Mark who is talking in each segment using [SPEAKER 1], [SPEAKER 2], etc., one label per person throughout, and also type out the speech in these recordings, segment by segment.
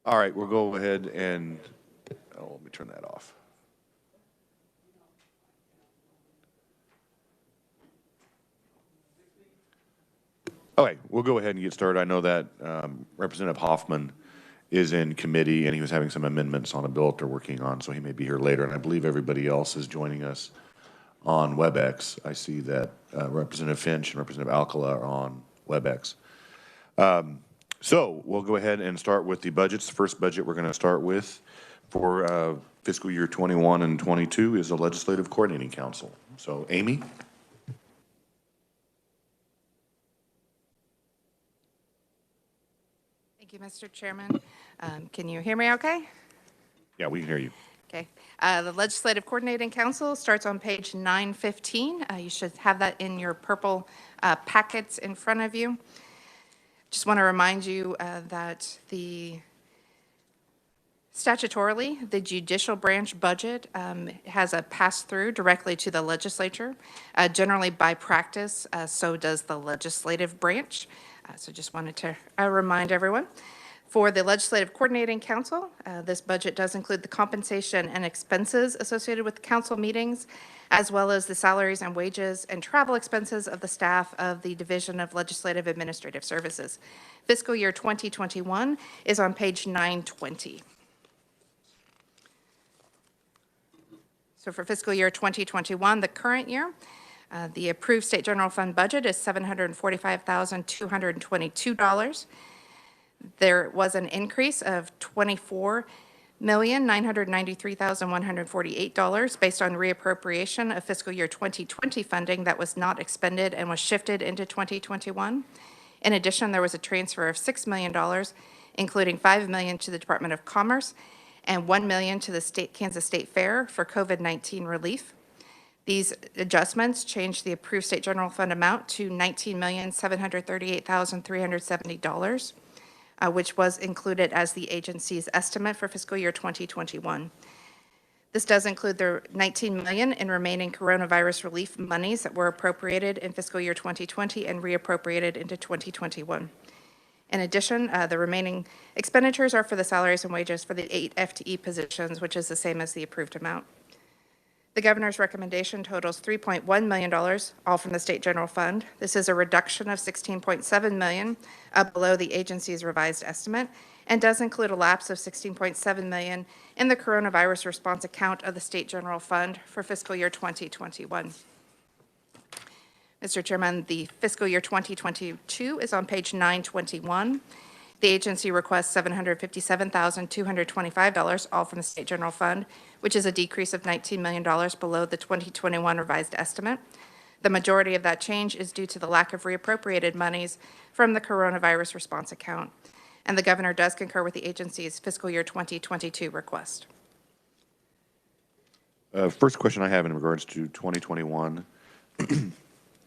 [SPEAKER 1] All right, we'll go ahead and, let me turn that off. Okay, we'll go ahead and get started. I know that Representative Hoffman is in committee, and he was having some amendments on a bill that they're working on, so he may be here later. And I believe everybody else is joining us on WebEx. I see that Representative Finch and Representative Alcala are on WebEx. So we'll go ahead and start with the budgets. The first budget we're going to start with for fiscal year 21 and 22 is the Legislative Coordinating Council. So Amy?
[SPEAKER 2] Thank you, Mr. Chairman. Can you hear me okay?
[SPEAKER 1] Yeah, we can hear you.
[SPEAKER 2] Okay. The Legislative Coordinating Council starts on page 915. You should have that in your purple packets in front of you. Just want to remind you that statutorily, the judicial branch budget has a pass-through directly to the legislature. Generally, by practice, so does the legislative branch. So just wanted to remind everyone. For the Legislative Coordinating Council, this budget does include the compensation and expenses associated with council meetings, as well as the salaries and wages and travel expenses of the staff of the Division of Legislative Administrative Services. Fiscal year 2021 is on page 920. So for fiscal year 2021, the current year, the approved state general fund budget is $745,222. There was an increase of $24,993,148 based on reappropriation of fiscal year 2020 funding that was not expended and was shifted into 2021. In addition, there was a transfer of $6 million, including $5 million to the Department of Commerce and $1 million to the Kansas State Fair for COVID-19 relief. These adjustments changed the approved state general fund amount to $19,738,370. Which was included as the agency's estimate for fiscal year 2021. This does include the $19 million in remaining coronavirus relief monies that were appropriated in fiscal year 2020 and reappropriated into 2021. In addition, the remaining expenditures are for the salaries and wages for the 8 FTE positions, which is the same as the approved amount. The governor's recommendation totals $3.1 million, all from the state general fund. This is a reduction of $16.7 million below the agency's revised estimate and does include a lapse of $16.7 million in the coronavirus response account of the state general fund for fiscal year 2021. Mr. Chairman, the fiscal year 2022 is on page 921. The agency requests $757,225, all from the state general fund, which is a decrease of $19 million below the 2021 revised estimate. The majority of that change is due to the lack of reappropriated monies from the coronavirus response account. And the governor does concur with the agency's fiscal year 2022 request.
[SPEAKER 1] First question I have in regards to 2021,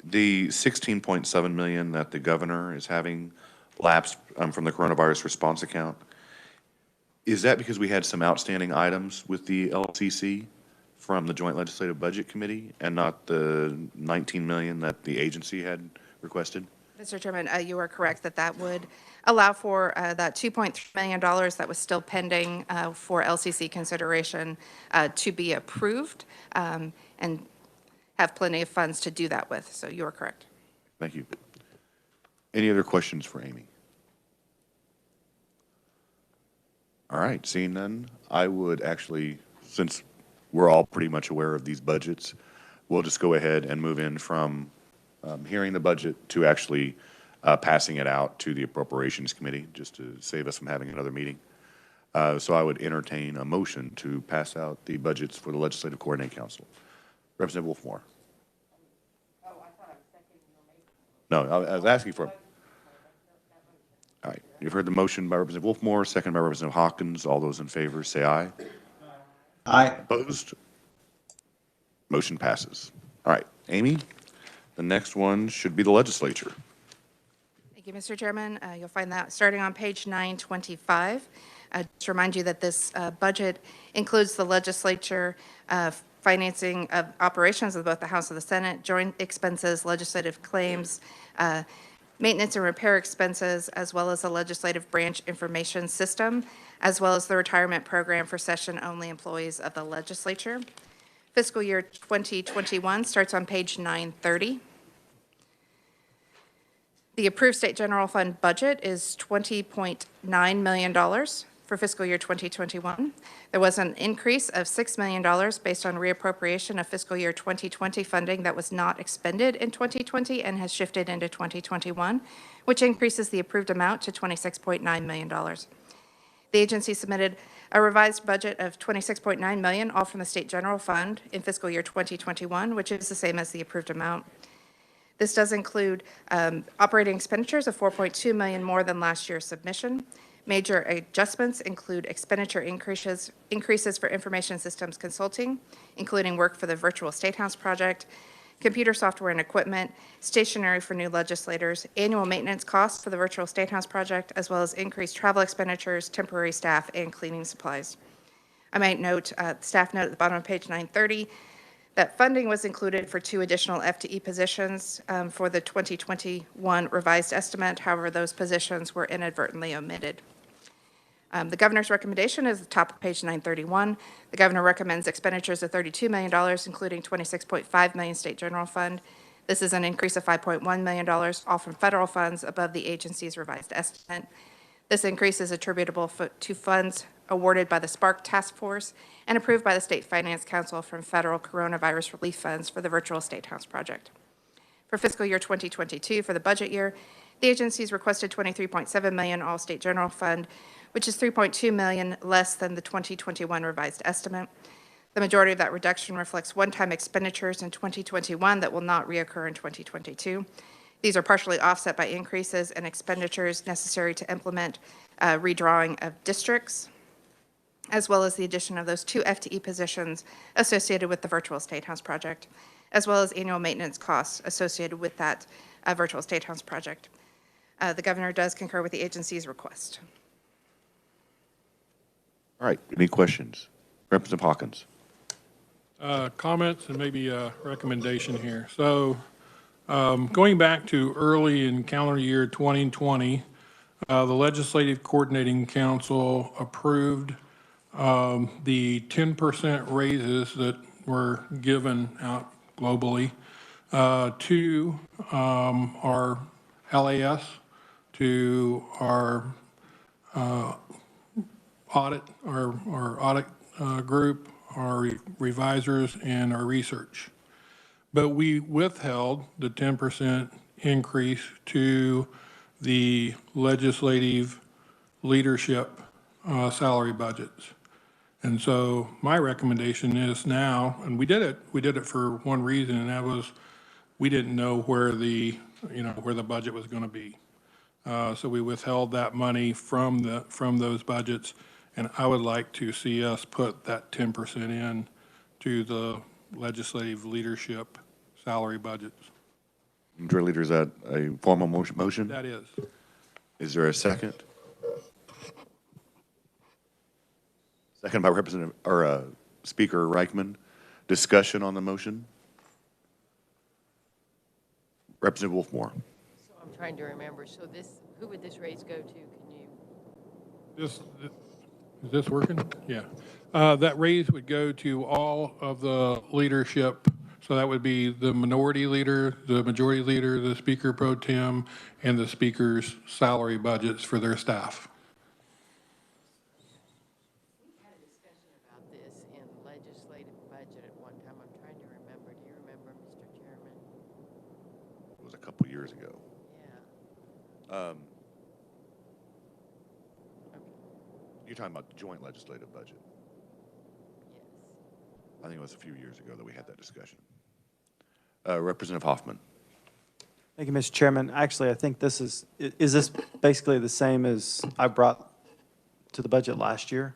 [SPEAKER 1] the $16.7 million that the governor is having lapsed from the coronavirus response account, is that because we had some outstanding items with the LCC from the Joint Legislative Budget Committee and not the $19 million that the agency had requested?
[SPEAKER 2] Mr. Chairman, you are correct that would allow for that $2.3 million that was still pending for LCC consideration to be approved and have plenty of funds to do that with. So you are correct.
[SPEAKER 1] Thank you. Any other questions for Amy? All right, seeing none, I would actually, since we're all pretty much aware of these budgets, we'll just go ahead and move in from hearing the budget to actually passing it out to the Appropriations Committee, just to save us from having another meeting. So I would entertain a motion to pass out the budgets for the Legislative Coordinating Council. Representative Wolfmore.
[SPEAKER 3] Oh, I thought I was seconding your
[SPEAKER 1] No,
[SPEAKER 3] motion.
[SPEAKER 1] I was asking for. All right, you've heard the motion by Representative Wolfmore, second by Representative Hawkins. All those in favor say aye.
[SPEAKER 4] Aye.
[SPEAKER 1] Opposed? Motion passes. All right, Amy, the next one should be the Legislature.
[SPEAKER 2] Thank you, Mr. Chairman. You'll find that starting on page 925. Just to remind you that this budget includes the Legislature financing of operations of both the House and the Senate, joint expenses, legislative claims, maintenance and repair expenses, as well as the legislative branch information system. as well as the retirement program for session-only employees of the legislature. Fiscal year 2021 starts on page 930. The approved state general fund budget is $20.9 million for fiscal year 2021. There was an increase of $6 million based on reappropriation of fiscal year 2020 funding that was not expended in 2020 and has shifted into 2021, which increases the approved amount to $26.9 million. The agency submitted a revised budget of $26.9 million, all from the state general fund in fiscal year 2021, which is the same as the approved amount. This does include operating expenditures of $4.2 million more than last year's submission. Major adjustments include expenditure increases for information systems consulting, including work for the virtual State House project, computer software and equipment, stationery for new legislators, annual maintenance costs for the virtual State House project, as well as increased travel expenditures, temporary staff, and cleaning supplies. I might note, staff note at the bottom of page 930, that funding was included for 2 additional FTE positions for the 2021 revised estimate. However, those positions were inadvertently omitted. The governor's recommendation is at the top of page 931. The governor recommends expenditures of $32 million, including $26.5 million state general fund. This is an increase of $5.1 million, all from federal funds above the agency's revised estimate. This increase is attributable to funds awarded by the Spark Task Force and approved by the State Finance Council from federal coronavirus relief funds for the virtual State House project. For fiscal year 2022, for the budget year, the agencies requested $23.7 million all state general fund, which is $3.2 million less than the 2021 revised estimate. The majority of that reduction reflects one-time expenditures in 2021 that will not reoccur in 2022. These are partially offset by increases in expenditures necessary to implement redrawing of districts, as well as the addition of those 2 FTE positions associated with the virtual State House project, as well as annual maintenance costs associated with that virtual State House project. The governor does concur with the agency's request.
[SPEAKER 1] All right, any questions? Representative Hawkins.
[SPEAKER 4] Comments and maybe a recommendation here. So going back to early in calendar year 2020, the Legislative Coordinating Council approved the 10% raises that were given out globally to our LAS, to our audit, our audit group, our revisers, and our research. But we withheld the 10% increase to the legislative leadership salary budgets. And so my recommendation is now, and we did it for one reason, and that was we didn't know where the budget was going to be. So we withheld that money from those budgets, and I would like to see us put that 10% in to the legislative leadership salary budgets.
[SPEAKER 1] Majority Leader, is that a formal motion?
[SPEAKER 4] That is.
[SPEAKER 1] Is there a second? Second by Representative, or Speaker Reichman. Discussion on the motion? Representative Wolfmore.
[SPEAKER 3] So I'm trying to remember, so who would this raise go to? Can you?
[SPEAKER 4] Is this working? Yeah. That raise would go to all of the leadership. So that would be the minority leader, the majority leader, the speaker pro tem, and the speaker's salary budgets for their staff.
[SPEAKER 3] We had a discussion about this in legislative budget at one time. I'm trying to remember. Do you remember, Mr. Chairman?
[SPEAKER 1] It was a couple years ago.
[SPEAKER 3] Yeah.
[SPEAKER 1] You're talking about the joint legislative budget.
[SPEAKER 3] Yes.
[SPEAKER 1] I think it was a few years ago that we had that discussion. Representative Hoffman.
[SPEAKER 5] Thank you, Mr. Chairman. Actually, I think this is this basically the same as I brought to the budget last year?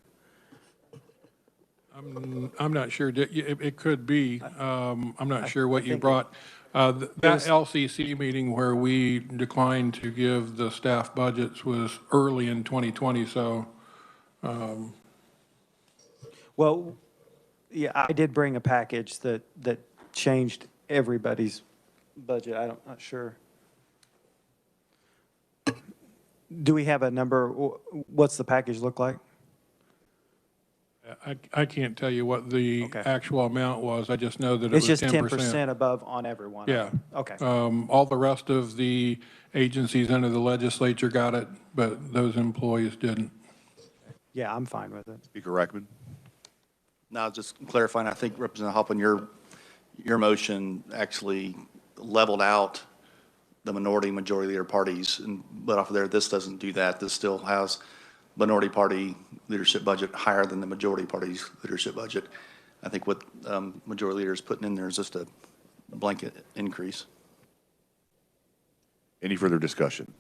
[SPEAKER 4] I'm not sure. It could be. I'm not sure what you
[SPEAKER 5] think
[SPEAKER 4] brought. That LCC meeting where we declined to give the staff budgets was early in 2020, so.
[SPEAKER 5] Well, yeah, I did bring a package that changed everybody's budget. I'm not sure. Do we have a number? What's the package look like?
[SPEAKER 4] I can't tell you what the
[SPEAKER 5] Okay.
[SPEAKER 4] actual amount was. I just know that it
[SPEAKER 5] It's
[SPEAKER 4] was
[SPEAKER 5] just 10% above on every one of
[SPEAKER 4] Yeah.
[SPEAKER 5] them? Okay.
[SPEAKER 4] All the rest of the agencies under the legislature got it, but those employees didn't.
[SPEAKER 5] Yeah, I'm fine with it.
[SPEAKER 1] Speaker Reichman?
[SPEAKER 6] Now, just clarifying, I think Representative Hoffman, your motion actually leveled out the minority, majority leader parties, but off of there, this doesn't do that. This still has minority party leadership budget higher than the majority party's leadership budget. I think what majority leader is putting in there is just a blanket increase.
[SPEAKER 1] Any further discussion?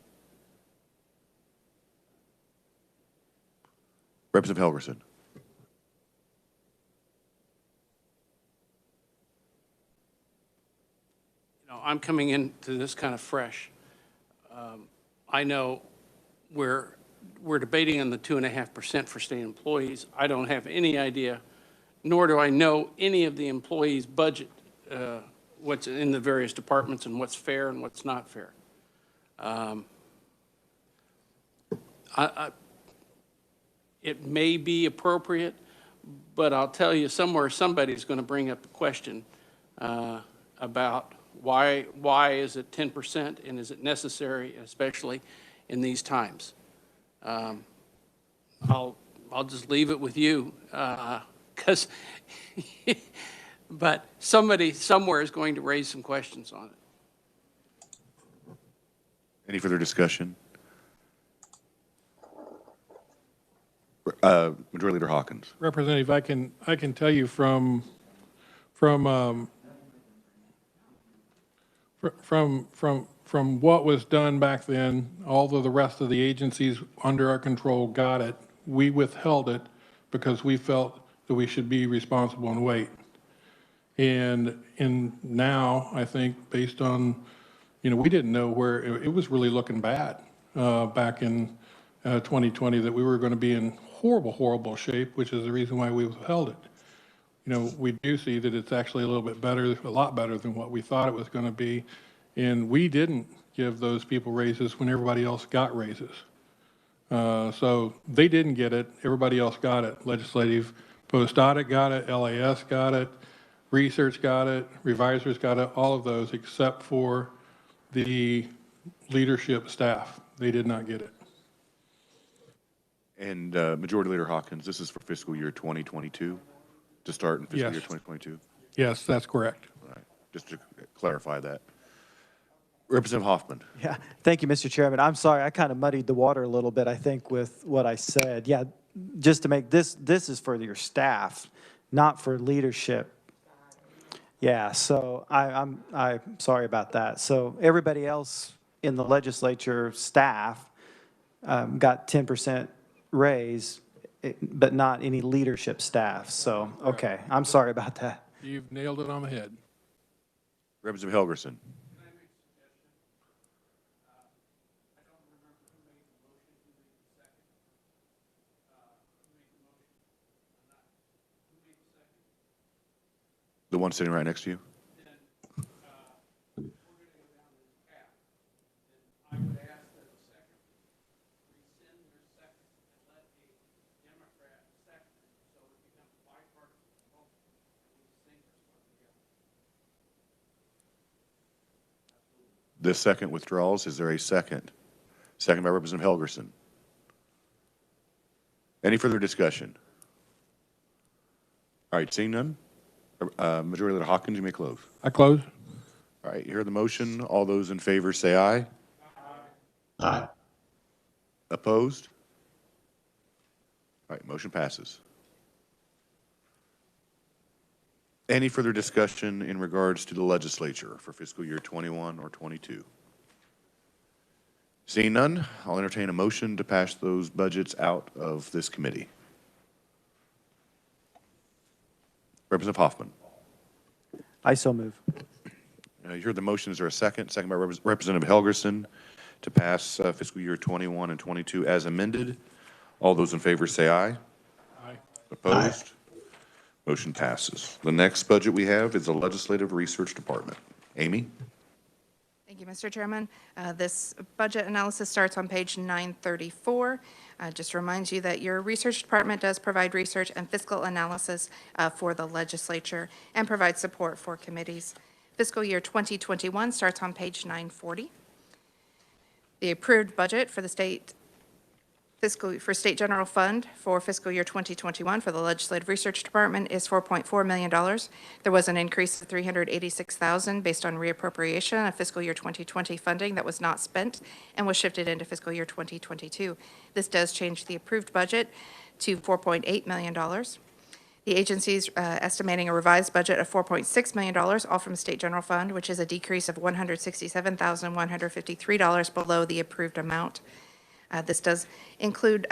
[SPEAKER 1] Representative Helgerson?
[SPEAKER 7] I'm coming into this kind of fresh. I know we're debating on the 2.5% for state employees. I don't have any idea, nor do I know any of the employees' budget, what's in the various departments and what's fair and what's not fair. It may be appropriate, but I'll tell you, somewhere somebody's going to bring up the question about why is it 10% and is it necessary, especially in these times? I'll just leave it with you, because, but somebody somewhere is going to raise some questions on it.
[SPEAKER 1] Any further discussion? Majority Leader Hawkins?
[SPEAKER 4] Representative, I can tell you from what was done back then, although the rest of the agencies under our control got it, we withheld it because we felt that we should be responsible and wait. And now, I think, based on, we didn't know where, it was really looking bad back in 2020, that we were going to be in horrible, horrible shape, which is the reason why we withheld it. We do see that it's actually a little bit better, a lot better than what we thought it was going to be. And we didn't give those people raises when everybody else got raises. So they didn't get it, everybody else got it. Legislative Post-Audit got it, LAS got it, Research got it, Revisers got it, all of those except for the leadership staff. They did not get it.
[SPEAKER 1] And Majority Leader Hawkins, this is for fiscal year 2022, to start in fiscal year
[SPEAKER 4] Yes.
[SPEAKER 1] 2022?
[SPEAKER 4] Yes, that's correct.
[SPEAKER 1] All right, just to clarify that. Representative Hoffman?
[SPEAKER 5] Yeah, thank you, Mr. Chairman. I'm sorry, I kind of muddied the water a little bit, I think, with what I said. Yeah, just to make this is for your staff, not for leadership. Yeah, so I'm sorry about that. So everybody else in the legislature staff got 10% raise, but not any leadership staff. So, okay, I'm sorry about that.
[SPEAKER 4] You've nailed it on the head.
[SPEAKER 1] Representative Helgerson? The one sitting right next to you? This second withdrawals, is there a second? Second by Representative Helgerson. Any further discussion? All right, seeing none, Majority Leader Hawkins, you may close.
[SPEAKER 4] I close.
[SPEAKER 1] All right, you heard the motion. All those in favor say aye.
[SPEAKER 8] Aye.
[SPEAKER 1] Opposed? All right, motion passes. Any further discussion in regards to the legislature for fiscal year 21 or 22? Seeing none, I'll entertain a motion to pass those budgets out of this committee. Representative Hoffman.
[SPEAKER 5] I so move.
[SPEAKER 1] You heard the motion. Is there a second? Second by Representative Helgerson to pass fiscal year 21 and 22 as amended. All those in favor say aye.
[SPEAKER 4] Aye.
[SPEAKER 1] Opposed? Motion passes. The next budget we have is the Legislative Research Department. Amy?
[SPEAKER 2] Thank you, Mr. Chairman. This budget analysis starts on page 934. Just reminds you that your research department does provide research and fiscal analysis for the legislature and provides support for committees. Fiscal year 2021 starts on page 940. The approved budget for the state state general fund for fiscal year 2021 for the Legislative Research Department is $4.4 million. There was an increase of $386,000 based on reappropriation of fiscal year 2020 funding that was not spent and was shifted into fiscal year 2022. This does change the approved budget to $4.8 million. The agency's estimating a revised budget of $4.6 million, all from the State General Fund, which is a decrease of $167,153 below the approved amount. This does include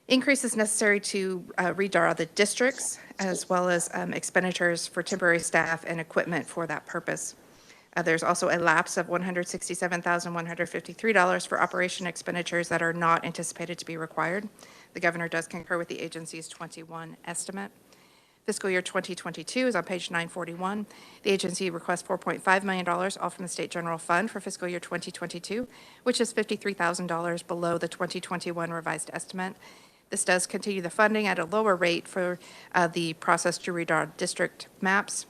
[SPEAKER 2] increases necessary to redraw the districts, as well as expenditures for temporary staff and equipment for that purpose. There's also a lapse of $167,153 for operation expenditures that are not anticipated to be required. The governor does concur with the agency's 21 estimate. Fiscal year 2022 is on page 941. The agency requests $4.5 million, all from the State General Fund for fiscal year 2022, which is $53,000 below the 2021 revised estimate. This does continue the funding at a lower rate for the process to redraw district maps.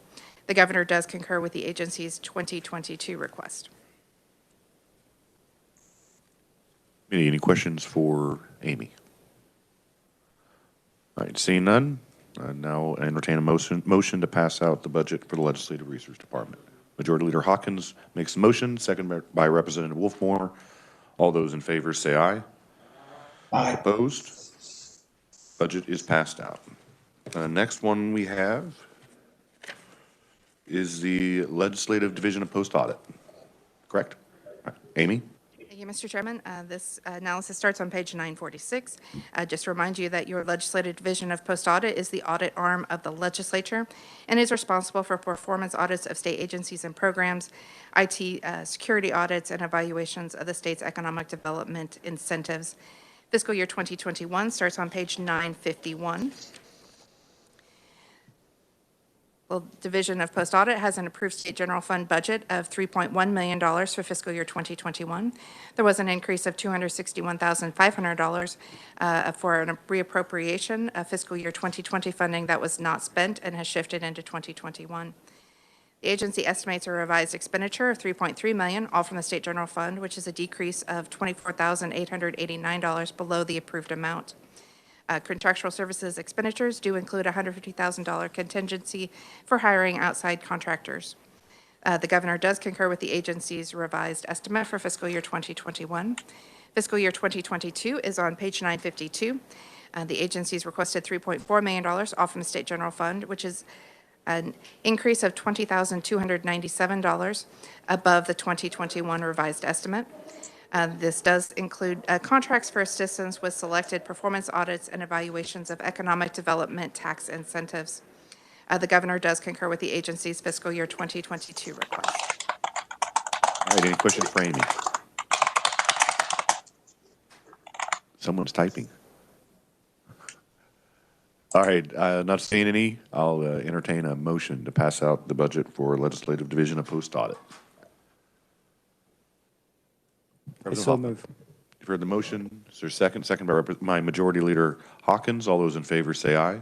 [SPEAKER 2] The governor does concur with the agency's 2022 request.
[SPEAKER 1] Any questions for Amy? All right, seeing none, now entertain a motion to pass out the budget for the Legislative Research Department. Majority Leader Hawkins makes the motion, second by Representative Wolfmore. All those in favor say aye.
[SPEAKER 8] Aye.
[SPEAKER 1] Opposed? Budget is passed out. Next one we have is the Legislative Division of Post Audit. Correct? All right. Amy?
[SPEAKER 2] Thank you, Mr. Chairman. This analysis starts on page 946. Just to remind you that your Legislative Division of Post Audit is the audit arm of the legislature and is responsible for performance audits of state agencies and programs, IT security audits, and evaluations of the state's economic development incentives. Fiscal year 2021 starts on page 951. Well, Division of Post Audit has an approved State General Fund budget of $3.1 million for fiscal year 2021. There was an increase of $261,500 for a reappropriation of fiscal year 2020 funding that was not spent and has shifted into 2021. The agency estimates a revised expenditure of $3.3 million, all from the State General Fund, which is a decrease of $24,889 below the approved amount. Contractual services expenditures do include a $150,000 contingency for hiring outside contractors. The governor does concur with the agency's revised estimate for fiscal year 2021. Fiscal year 2022 is on page 952. The agency's requested $3.4 million, all from the State General Fund, which is an increase of $20,297 above the 2021 revised estimate. This does include contracts for assistance with selected performance audits and evaluations of economic development tax incentives. The governor does concur with the agency's fiscal year 2022 request.
[SPEAKER 1] All right, any questions for Amy? Someone's typing. All right, not seeing any, I'll entertain a motion to pass out the budget for Legislative Division of Post Audit.
[SPEAKER 5] I so move.
[SPEAKER 1] You've heard the motion. Is there a second? Second by my Majority Leader Hawkins. All those in favor say aye.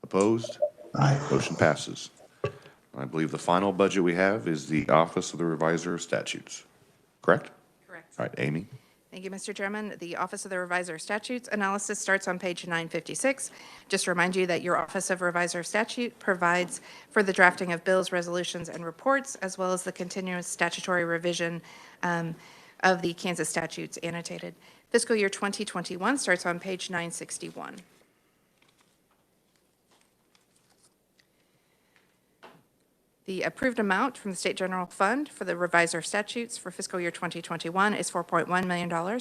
[SPEAKER 1] Opposed?
[SPEAKER 8] Aye.
[SPEAKER 1] Motion passes. I believe the final budget we have is the Office of the Reviser of Statutes. Correct?
[SPEAKER 2] Correct.
[SPEAKER 1] All right, Amy?
[SPEAKER 2] Thank you, Mr. Chairman. The Office of the Reviser of Statutes analysis starts on page 956. Just to remind you that your Office of Reviser of Statute provides for the drafting of bills, resolutions, and reports, as well as the continuous statutory revision of the Kansas statutes annotated. Fiscal year 2021 starts on page 961. The approved amount from the State General Fund for the Reviser of Statutes for fiscal year 2021 is $4.1 million.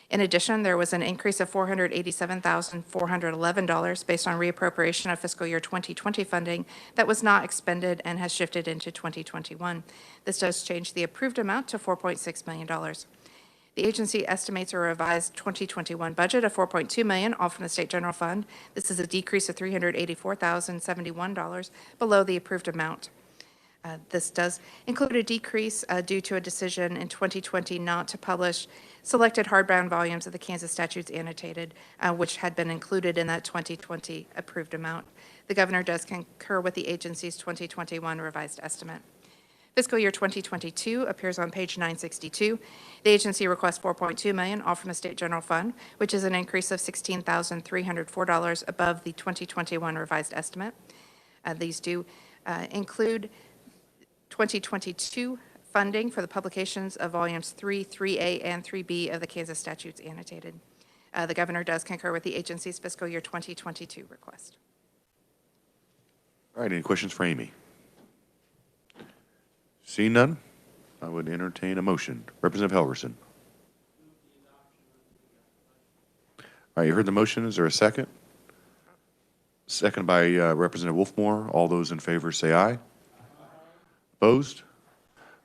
[SPEAKER 2] In addition, there was an increase of $487,411 based on reappropriation of fiscal year 2020 funding that was not expended and has shifted into 2021. This does change the approved amount to $4.6 million. The agency estimates a revised 2021 budget of $4.2 million, all from the State General Fund. This is a decrease of $384,071 below the approved amount. This does include a decrease due to a decision in 2020 not to publish selected hardbound volumes of the Kansas statutes annotated, which had been included in that 2020 approved amount. The governor does concur with the agency's 2021 revised estimate. Fiscal year 2022 appears on page 962. The agency requests $4.2 million, all from the state general fund, which is an increase of $16,304 above the 2021 revised estimate. These do include 2022 funding for the publications of volumes 3, 3A, and 3B of the Kansas statutes annotated. The governor does concur with the agency's fiscal year 2022 request.
[SPEAKER 1] All right, any questions for Amy? Seeing none, I would entertain a motion. Representative Helgerson. All right, you heard the motion. Is there a second? Second by Representative Wolfmore. All those in favor say aye. Opposed?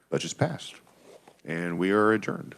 [SPEAKER 1] Budget's passed. And we are adjourned.